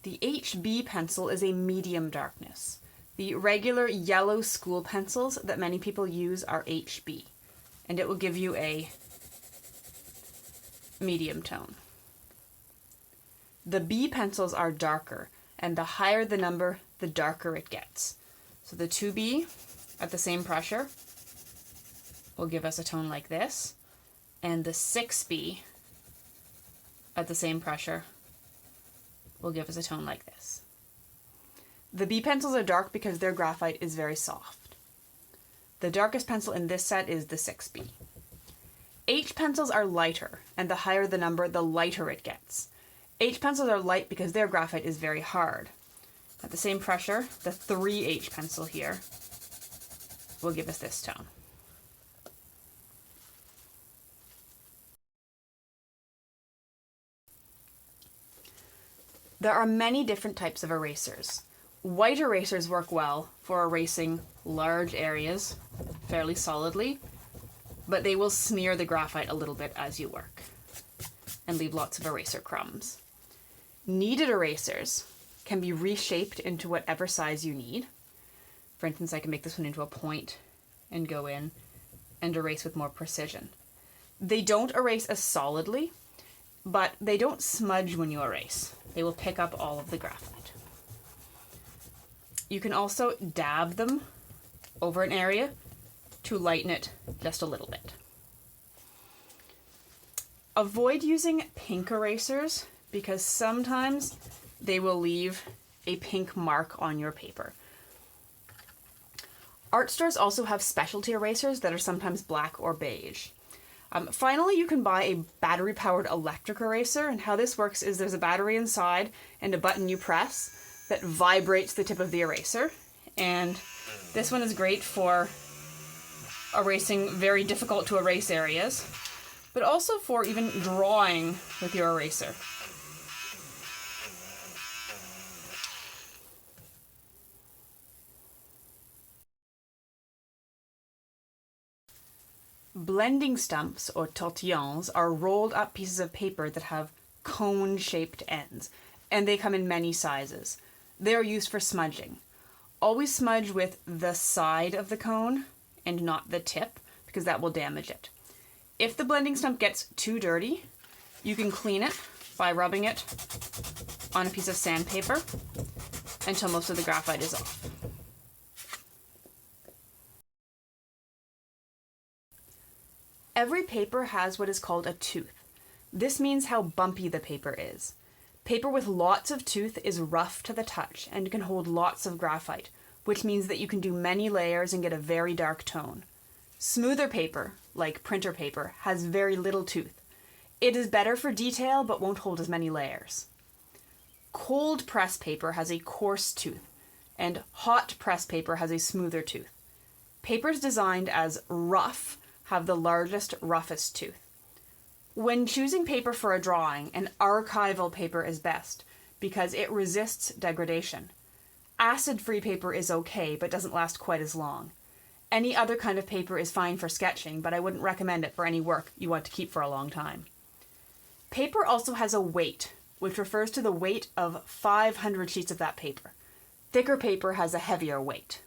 The HB pencil is a medium darkness. The regular yellow school pencils that many people use are HB, and it will give you a medium tone. The B pencils are darker, and the higher the number, the darker it gets. So the 2B at the same pressure will give us a tone like this, and the 6B at the same pressure will give us a tone like this. The B pencils are dark because their graphite is very soft. The darkest pencil in this set is the 6B. H pencils are lighter, and the higher the number, the lighter it gets. H pencils are light because their graphite is very hard. At the same pressure, the 3H pencil here will give us this tone. There are many different types of erasers. White erasers work well for erasing large areas fairly solidly, but they will smear the graphite a little bit as you work and leave lots of eraser crumbs. Kneaded erasers can be reshaped into whatever size you need. For instance, I can make this one into a point and go in and erase with more precision. They don't erase as solidly, but they don't smudge when you erase. They will pick up all of the graphite. You can also dab them over an area to lighten it just a little bit. Avoid using pink erasers because sometimes they will leave a pink mark on your paper. Art stores also have specialty erasers that are sometimes black or beige. Finally, you can buy a battery-powered electric eraser, and how this works is there's a battery inside and a button you press that vibrates the tip of the eraser, and this one is great for erasing very difficult to erase areas, but also for even drawing with your eraser. Blending stumps, or tortillons, are rolled up pieces of paper that have cone-shaped ends, and they come in many sizes. They are used for smudging. Always smudge with the side of the cone and not the tip, because that will damage it. If the blending stump gets too dirty, you can clean it by rubbing it on a piece of sandpaper until most of the graphite is off. Every paper has what is called a tooth. This means how bumpy the paper is. Paper with lots of tooth is rough to the touch and can hold lots of graphite, which means that you can do many layers and get a very dark tone. Smoother paper, like printer paper, has very little tooth. It is better for detail but won't hold as many layers. Cold press paper has a coarse tooth, and hot press paper has a smoother tooth. Papers designed as rough have the largest, roughest tooth. When choosing paper for a drawing, an archival paper is best because it resists degradation. Acid-free paper is okay, but doesn't last quite as long. Any other kind of paper is fine for sketching, but I wouldn't recommend it for any work you want to keep for a long time. Paper also has a weight, which refers to the weight of 500 sheets of that paper. Thicker paper has a heavier weight.